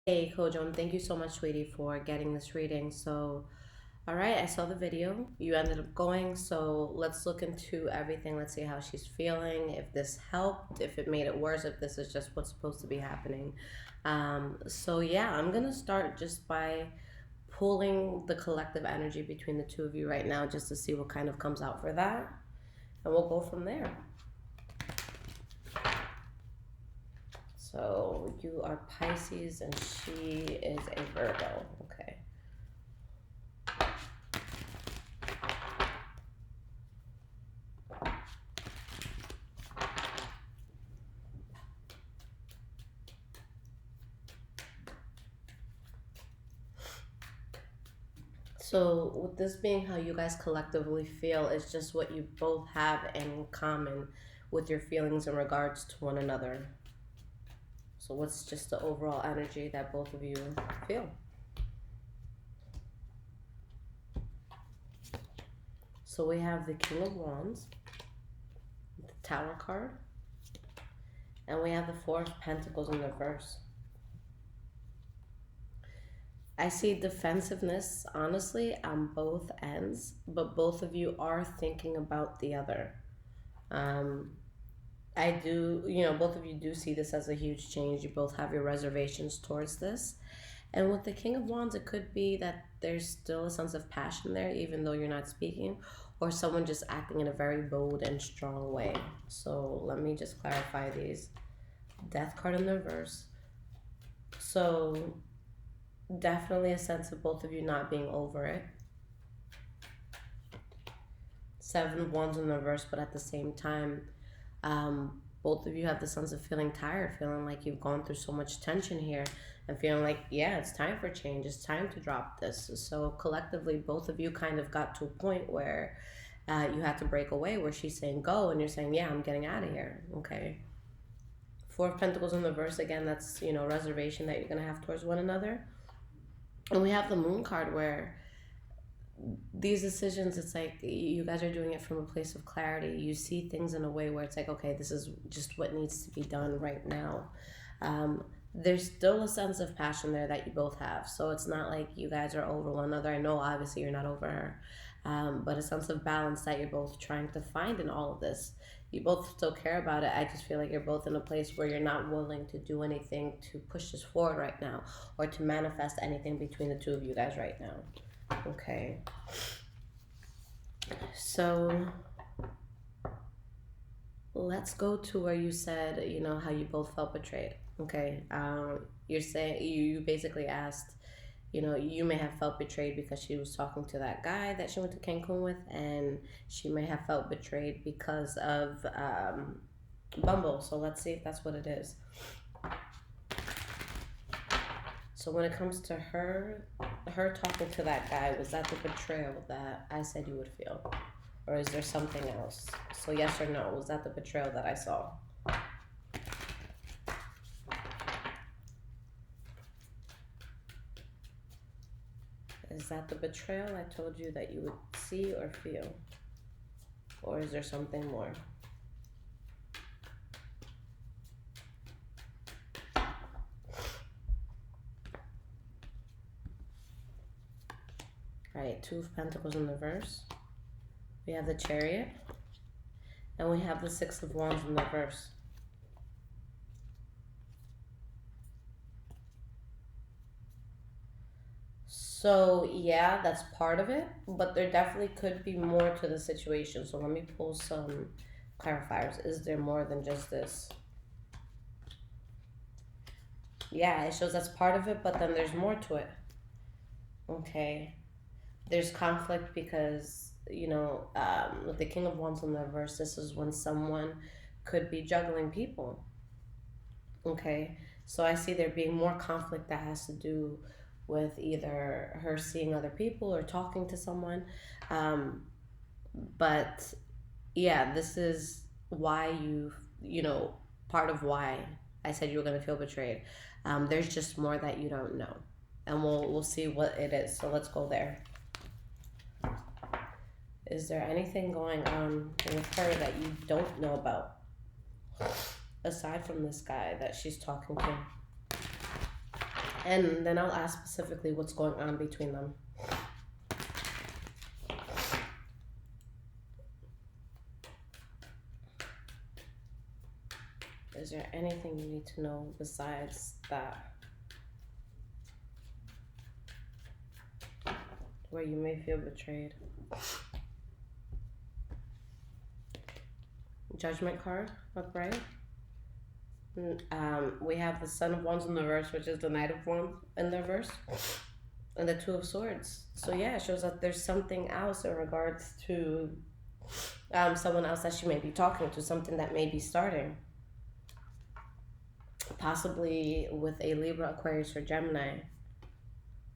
Hey Kojo, thank you so much, sweetie, for getting this reading. So, all right, I saw the video. You ended up going, so let's look into everything. Let's see how she's feeling, if this helped, if it made it worse, if this is just what's supposed to be happening. So yeah, I'm gonna start just by pulling the collective energy between the two of you right now, just to see what kind of comes out for that, and we'll go from there. So you are Pisces and she is a Virgo. Okay. So with this being how you guys collectively feel, it's just what you both have in common with your feelings in regards to one another. So what's just the overall energy that both of you feel? So we have the King of Wands, the Tower card, and we have the Four of Pentacles in reverse. I see defensiveness, honestly, on both ends, but both of you are thinking about the other. I do, both of you do see this as a huge change. You both have your reservations towards this. And with the King of Wands, it could be that there's still a sense of passion there, even though you're not speaking, or someone just acting in a very bold and strong way. So let me just clarify these. Death card in the reverse. So definitely a sense of both of you not being over it. Seven of Wands in the reverse, but at the same time, both of you have the sense of feeling tired, feeling like you've gone through so much tension here, and feeling like, yeah, it's time for change. It's time to drop this. So collectively, both of you kind of got to a point where you had to break away, where she's saying go, and you're saying, yeah, I'm getting out of here. Okay. Four of Pentacles in the reverse, again, that's, reservation that you're going to have towards one another. And we have the Moon card where these decisions, it's like you guys are doing it from a place of clarity. You see things in a way where it's like, okay, this is just what needs to be done right now. There's still a sense of passion there that you both have. So it's not like you guys are over one another. I know obviously you're not over her, but a sense of balance that you're both trying to find in all of this. You both still care about it. I just feel like you're both in a place where you're not willing to do anything to push this forward right now, or to manifest anything between the two of you guys right now. Okay. So let's go to where you said, how you both felt betrayed. Okay. You're saying you basically asked, you may have felt betrayed because she was talking to that guy that she went to Cancun with, and she may have felt betrayed because of Bumble. So let's see if that's what it is. So when it comes to her talking to that guy, was that the betrayal that I said you would feel? Or is there something else? So yes or no, was that the betrayal that I saw? Is that the betrayal I told you that you would see or feel? Or is there something more? All right, Two of Pentacles in reverse. We have the Chariot. And we have the Six of Wands in reverse. So yeah, that's part of it, but there definitely could be more to the situation. So let me pull some clarifiers. Is there more than just this? Yeah, it shows that's part of it, but then there's more to it. Okay. There's conflict because, with the King of Wands in the reverse, this is when someone could be juggling people. Okay. So I see there being more conflict that has to do with either her seeing other people or talking to someone. But yeah, this is why part of why I said you were going to feel betrayed. There's just more that you don't know, and we'll see what it is. So let's go there. Is there anything going on with her that you don't know about, aside from this guy that she's talking to? And then I'll ask specifically what's going on between them. Is there anything you need to know besides that? Where you may feel betrayed. Judgment card, upright. We have the Son of Wands in the reverse, which is the Knight of Wands in the reverse, and the Two of Swords. So yeah, it shows that there's something else in regards to someone else that she may be talking to, something that may be starting. Possibly with a Libra, Aquarius, or Gemini.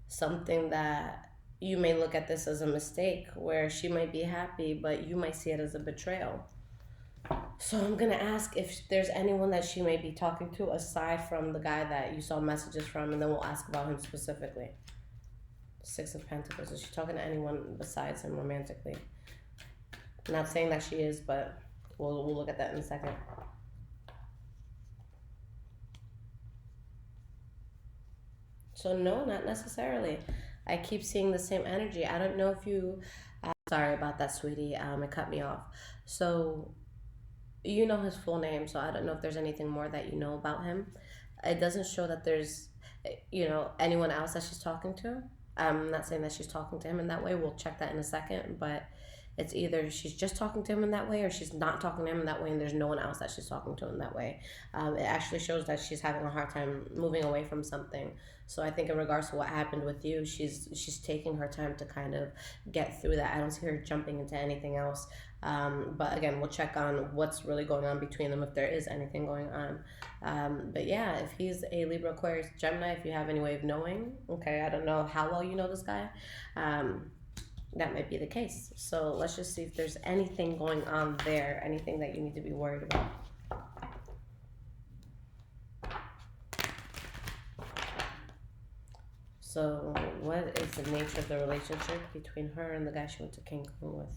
Something that you may look at this as a mistake, where she might be happy, but you might see it as a betrayal. So I'm going to ask if there's anyone that she may be talking to aside from the guy that you saw messages from, and then we'll ask about him specifically. Six of Pentacles. Is she talking to anyone besides him romantically? I'm not saying that she is, but we'll look at that in a second. So no, not necessarily. I keep seeing the same energy. I don't know if you... sorry about that, sweetie. It cut me off. So... you know his full name, so I don't know if there's anything more that you know about him. It doesn't show that there's, anyone else that she's talking to. I'm not saying that she's talking to him in that way. We'll check that in a second, but it's either she's just talking to him in that way, or she's not talking to him in that way, and there's no one else that she's talking to in that way. It actually shows that she's having a hard time moving away from something. So I think in regards to what happened with you, she's taking her time to kind of get through that. I don't see her jumping into anything else. But again, we'll check on what's really going on between them, if there is anything going on. But yeah, if he's a Libra, Aquarius, Gemini, if you have any way of knowing, okay, I don't know how well you know this guy, that might be the case. So let's just see if there's anything going on there, anything that you need to be worried about. So what is the nature of the relationship between her and the guy she went to Cancun with?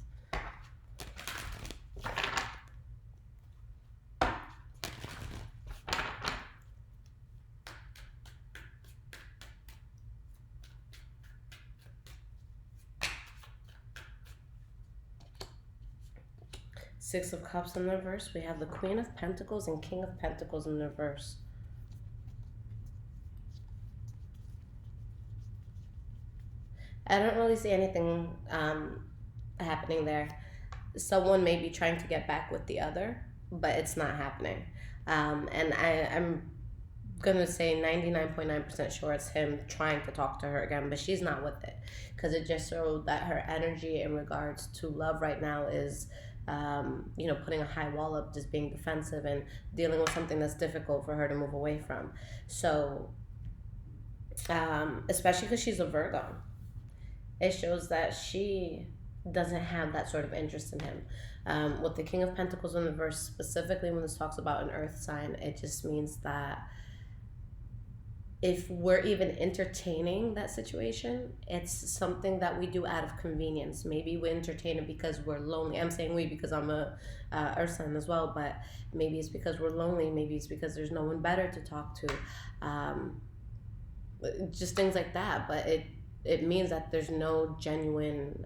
Six of Cups in the reverse. We have the Queen of Pentacles and King of Pentacles in the reverse. I don't really see anything happening there. Someone may be trying to get back with the other, but it's not happening. And I'm going to say 99.9% sure it's him trying to talk to her again, but she's not with it. Because it just showed that her energy in regards to love right now is... putting a high wall up, just being defensive and dealing with something that's difficult for her to move away from. So, especially because she's a Virgo, it shows that she doesn't have that sort of interest in him. With the King of Pentacles in the verse, specifically when this talks about an earth sign, it just means that if we're even entertaining that situation, it's something that we do out of convenience. Maybe we entertain it because we're lonely. I'm saying we because I'm a earth sign as well, but maybe it's because we're lonely. Maybe it's because there's no one better to talk to. Just things like that. But it means that there's no genuine...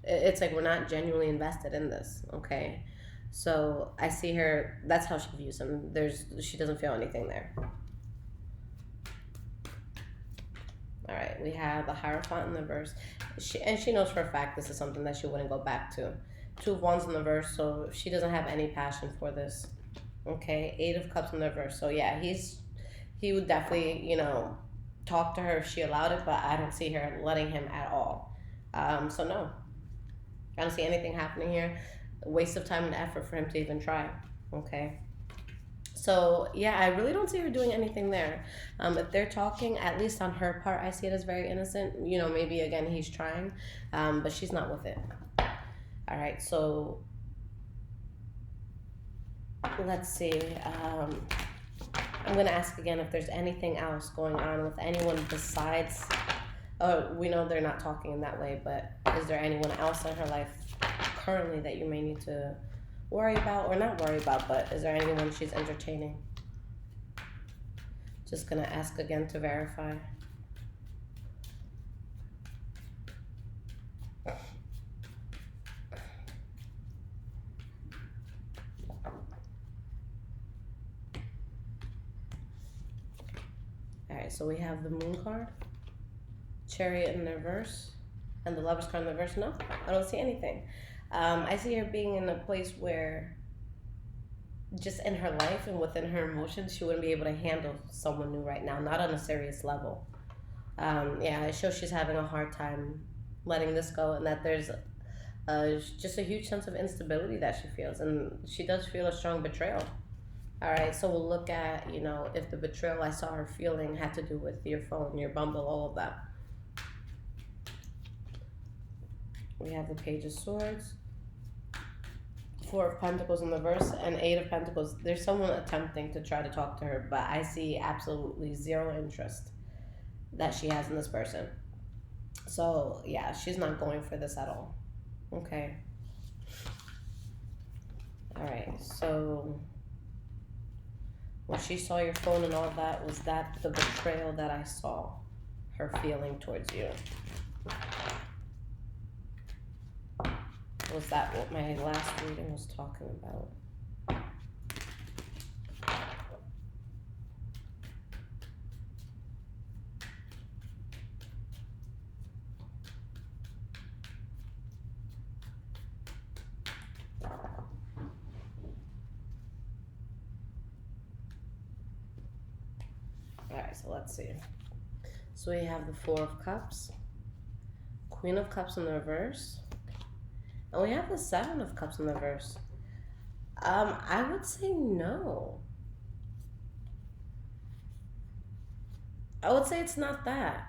it's like we're not genuinely invested in this, okay? So I see her, that's how she views him. She doesn't feel anything there. All right, we have a Hierophant in the verse. She knows for a fact this is something that she wouldn't go back to. Two of Wands in the verse, so she doesn't have any passion for this. Okay, Eight of Cups in the verse. So yeah, he would definitely, talk to her if she allowed it, but I don't see her letting him at all. So no, I don't see anything happening here. A waste of time and effort for him to even try. Okay. So yeah, I really don't see her doing anything there. If they're talking, at least on her part, I see it as very innocent. Maybe again he's trying, but she's not with it. All right, so let's see. I'm gonna ask again if there's anything else going on with anyone besides. Oh, we know they're not talking in that way, but is there anyone else in her life currently that you may need to worry about, or not worry about, but is there anyone she's entertaining? Just gonna ask again to verify. Alright, so we have the Moon card, Chariot in the reverse, and the Lover's card in the reverse. No, I don't see anything. I see her being in a place where just in her life and within her emotions, she wouldn't be able to handle someone new right now, not on a serious level. Yeah, it shows she's having a hard time letting this go, and that there's just a huge sense of instability that she feels, and she does feel a strong betrayal. All right, so we'll look at, if the betrayal I saw her feeling had to do with your phone, your Bumble, all of that. We have the Page of Swords, Four of Pentacles in the reverse, and Eight of Pentacles. There's someone attempting to try to talk to her, but I see absolutely zero interest that she has in this person. So, yeah, she's not going for this at all. Okay. All right, so when she saw your phone and all that, was that the betrayal that I saw her feeling towards you? Was that what my last reading was talking about? Alright, so let's see. So we have the Four of Cups, Queen of Cups in the reverse, and we have the Seven of Cups in the reverse. I would say no. I would say it's not that.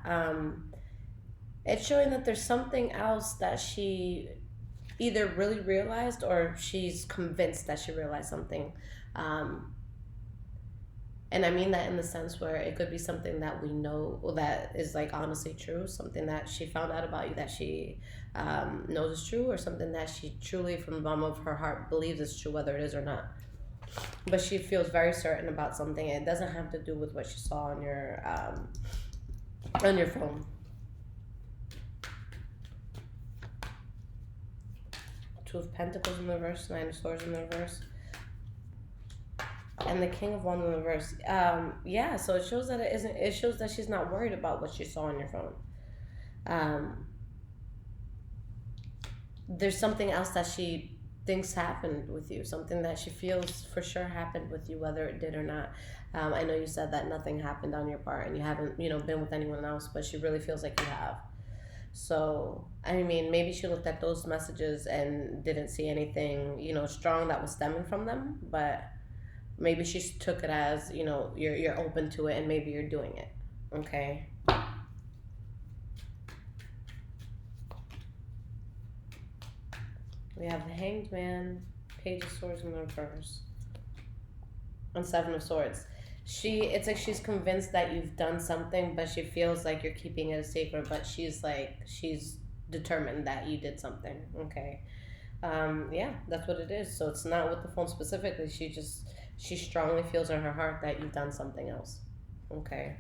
It's showing that there's something else that she either really realized or she's convinced that she realized something. And I mean that in the sense where it could be something that we know that is like honestly true, something that she found out about you that she knows is true, or something that she truly from the bottom of her heart believes is true, whether it is or not. But she feels very certain about something. It doesn't have to do with what she saw on your phone. Two of Pentacles in the reverse, Nine of Swords in the reverse, and the King of Wands in the reverse. Yeah, so it shows that it shows that she's not worried about what she saw on your phone. There's something else that she thinks happened with you, something that she feels for sure happened with you, whether it did or not. I know you said that nothing happened on your part and you haven't, been with anyone else, but she really feels like you have. So, I mean, maybe she looked at those messages and didn't see anything, strong that was stemming from them, but maybe she took it as, you're open to it and maybe you're doing it. Okay. We have the Hanged Man, Page of Swords in the reverse, and Seven of Swords. It's like she's convinced that you've done something, but she feels like you're keeping it a secret, but she's determined that you did something. Okay. Yeah, that's what it is. So it's not with the phone specifically. She strongly feels in her heart that you've done something else. Okay.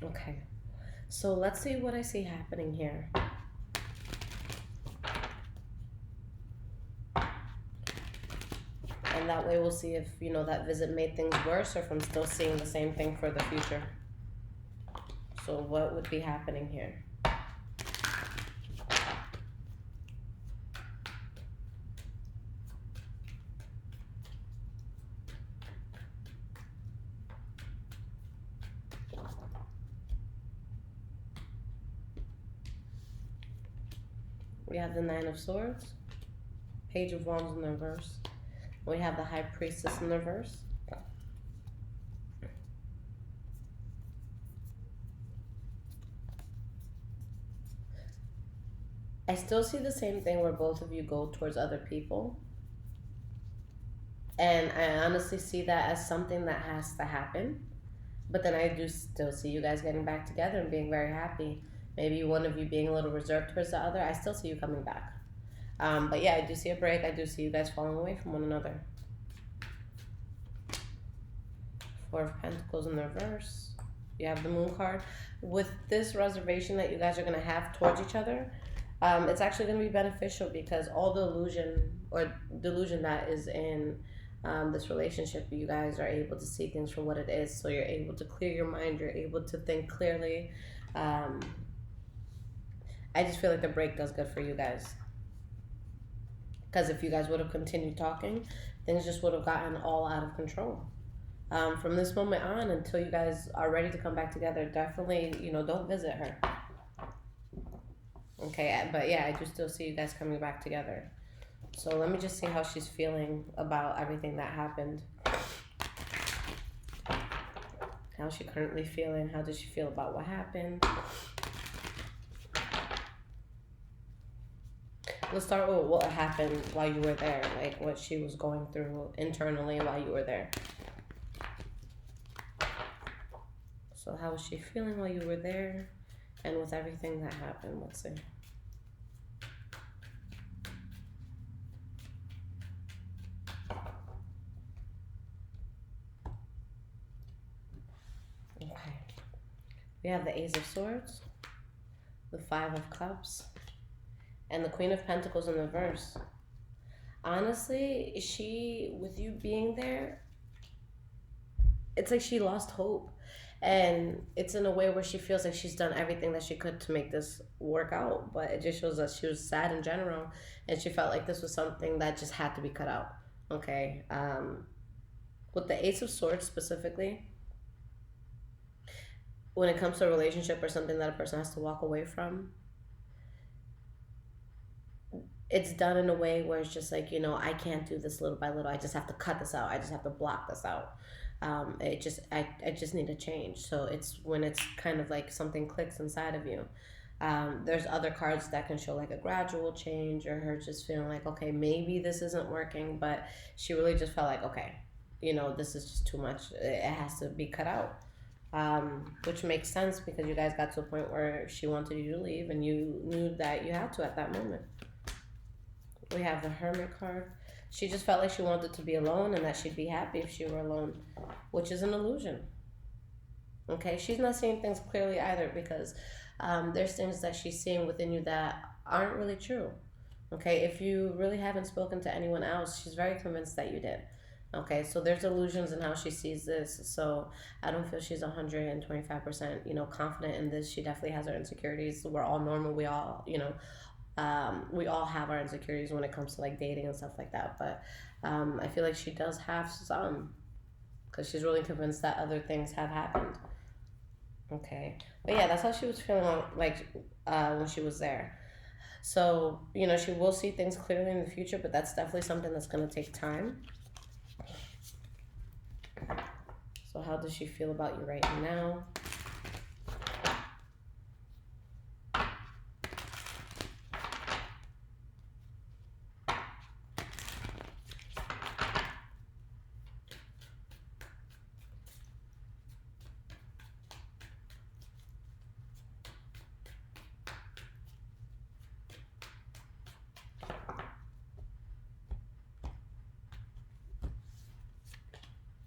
Okay. So let's see what I see happening here. And that way we'll see if, that visit made things worse or if I'm still seeing the same thing for the future. So what would be happening here? We have the Nine of Swords, Page of Wands in the reverse. We have the High Priestess in the reverse. I still see the same thing where both of you go towards other people. And I honestly see that as something that has to happen. But then I do still see you guys getting back together and being very happy. Maybe one of you being a little reserved towards the other. I still see you coming back. But yeah, I do see a break. I do see you guys falling away from one another. Four of Pentacles in the reverse. You have the Moon card. With this reservation that you guys are going to have towards each other, it's actually going to be beneficial because all the delusion that is in this relationship, you guys are able to see things for what it is. So you're able to clear your mind. You're able to think clearly. I just feel like the break does good for you guys. Because if you guys would have continued talking, things just would have gotten all out of control. From this moment on until you guys are ready to come back together, definitely, don't visit her. Okay, but yeah, I do still see you guys coming back together. So let me just see how she's feeling about everything that happened. How's she currently feeling? How does she feel about what happened? Let's start with what happened while you were there, like what she was going through internally while you were there. So how was she feeling while you were there and with everything that happened? Let's see. Okay. We have the Ace of Swords, the Five of Cups, and the Queen of Pentacles in the reverse. Honestly, with you being there, it's like she lost hope. And it's in a way where she feels like she's done everything that she could to make this work out. But it just shows that she was sad in general. And she felt like this was something that just had to be cut out. Okay. With the Ace of Swords specifically, when it comes to a relationship or something that a person has to walk away from, it's done in a way where it's just like, I can't do this little by little. I just have to cut this out. I just have to block this out. I just need to change. So it's when it's kind of like something clicks inside of you. There's other cards that can show like a gradual change or her just feeling like, okay, maybe this isn't working, but she really just felt like, okay, this is just too much. It has to be cut out. Which makes sense because you guys got to a point where she wanted you to leave and you knew that you had to at that moment. We have the Hermit card. She just felt like she wanted to be alone and that she'd be happy if she were alone, which is an illusion. Okay, she's not seeing things clearly either because there's things that she's seeing within you that aren't really true. Okay, if you really haven't spoken to anyone else, she's very convinced that you did. Okay, so there's illusions in how she sees this. So I don't feel she's 125%, confident in this. She definitely has her insecurities. We're all normal. We all, we all have our insecurities when it comes to like dating and stuff like that. But I feel like she does have some because she's really convinced that other things have happened. Okay, but yeah, that's how she was feeling like when she was there. So, she will see things clearly in the future, but that's definitely something that's going to take time. So how does she feel about you right now?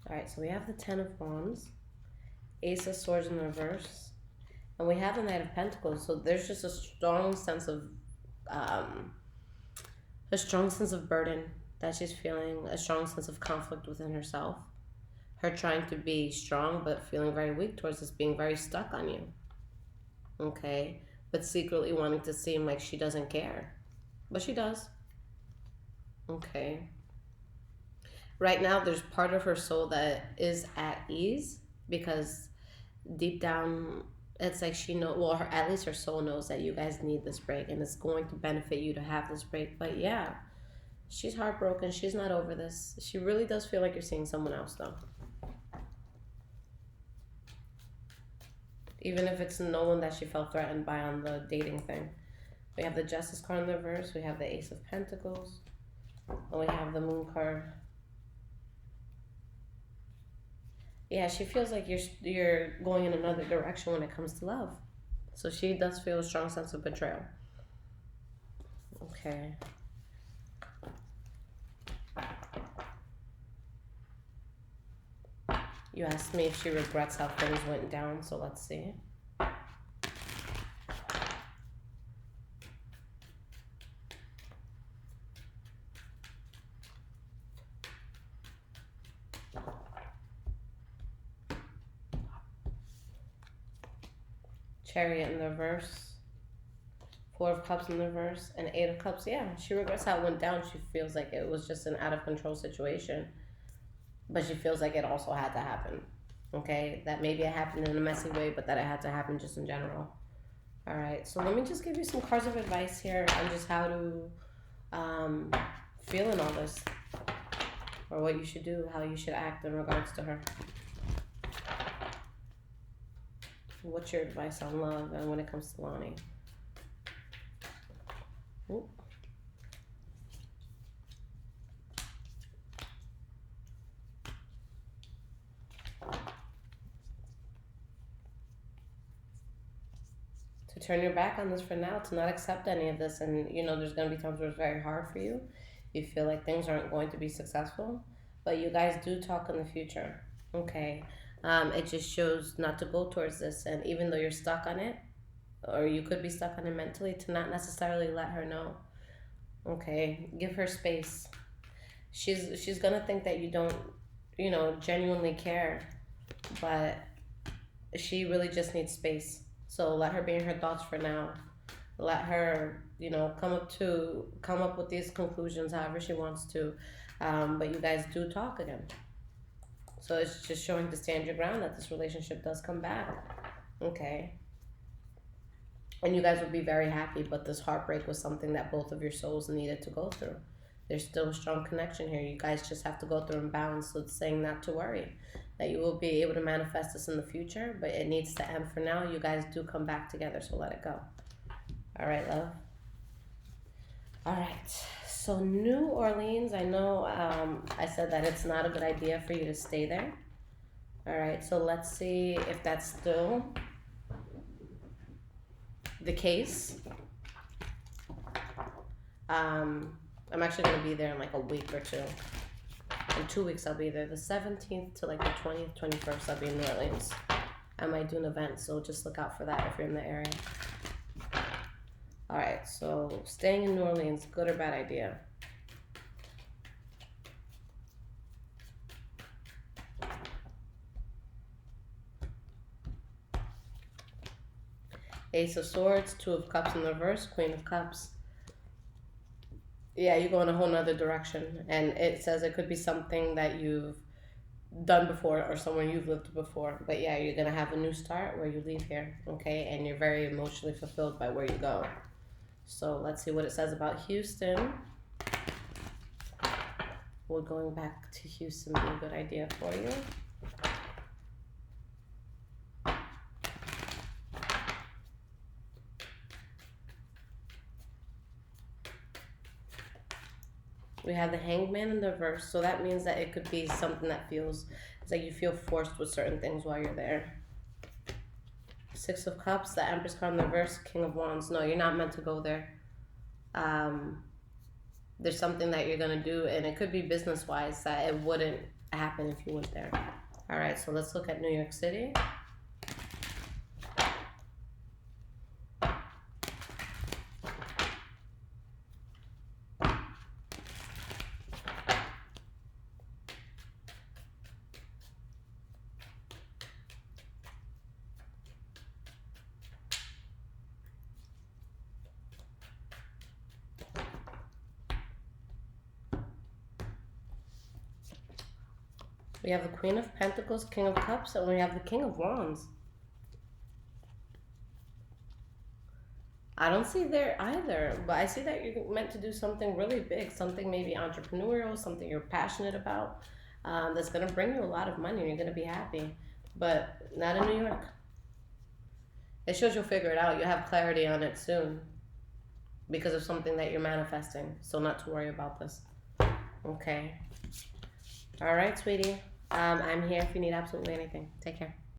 All right, so we have the Ten of Wands, Ace of Swords in the reverse, and we have the Knight of Pentacles. So there's just a strong sense of burden that she's feeling, a strong sense of conflict within herself. Her trying to be strong, but feeling very weak towards this, being very stuck on you. Okay, but secretly wanting to seem like she doesn't care, but she does. Okay. Right now, there's part of her soul that is at ease because deep down, it's like she knows, well, at least her soul knows that you guys need this break and it's going to benefit you to have this break. But yeah, she's heartbroken. She's not over this. She really does feel like you're seeing someone else, though. Even if it's no one that she felt threatened by on the dating thing. We have the Justice card in the reverse. We have the Ace of Pentacles. And we have the Moon card. Yeah, she feels like you're going in another direction when it comes to love. So she does feel a strong sense of betrayal. Okay. You asked me if she regrets how things went down, so let's see. Chariot in the reverse, Four of Cups in the reverse, and Eight of Cups. Yeah, she regrets how it went down. She feels like it was just an out of control situation, but she feels like it also had to happen. Okay, that maybe it happened in a messy way, but that it had to happen just in general. All right, so let me just give you some cards of advice here on just how to feel in all this, or what you should do, how you should act in regards to her. What's your advice on love and when it comes to Lonnie? Ooh. To turn your back on this for now, to not accept any of this. And you know, there's going to be times where it's very hard for you. You feel like things aren't going to be successful, but you guys do talk in the future. Okay. It just shows not to go towards this. And even though you're stuck on it, or you could be stuck on it mentally, to not necessarily let her know. Okay. Give her space. She's going to think that you don't, you know, genuinely care, but she really just needs space. So let her be in her thoughts for now. Let her, you know, come up with these conclusions however she wants to. But you guys do talk again. So it's just showing to stand your ground that this relationship does come back. Okay. And you guys will be very happy, but this heartbreak was something that both of your souls needed to go through. There's still a strong connection here. You guys just have to go through and balance. So it's saying not to worry, that you will be able to manifest this in the future, but it needs to end for now. You guys do come back together, so let it go. All right, love. All right. So New Orleans, I know I said that it's not a good idea for you to stay there. All right, so let's see if that's still the case. I'm actually going to be there in like a week or two. In 2 weeks, I'll be there. The 17th to like the 20th, 21st, I'll be in New Orleans. I might do an event, so just look out for that if you're in the area. All right, so staying in New Orleans, good or bad idea? Ace of Swords, Two of Cups in the reverse, Queen of Cups. Yeah, you go in a whole nother direction. And it says it could be something that you've done before or somewhere you've lived before. But yeah, you're going to have a new start where you leave here, okay? And you're very emotionally fulfilled by where you go. So let's see what it says about Houston. Would going back to Houston be a good idea for you? We have the Hangman in the reverse, so that means that it could be something that feels, it's like you feel forced with certain things while you're there. Six of Cups, the Empress card in the reverse, King of Wands. No, you're not meant to go there. There's something that you're going to do, and it could be business-wise, that it wouldn't happen if you went there. All right, so let's look at New York City. We have the Queen of Pentacles, King of Cups, and we have the King of Wands. I don't see there either, but I see that you're meant to do something really big, something maybe entrepreneurial, something you're passionate about, that's going to bring you a lot of money and you're going to be happy, but not in New York. It shows you'll figure it out. You'll have clarity on it soon because of something that you're manifesting, so not to worry about this. Okay. All right, sweetie. I'm here if you need absolutely anything. Take care.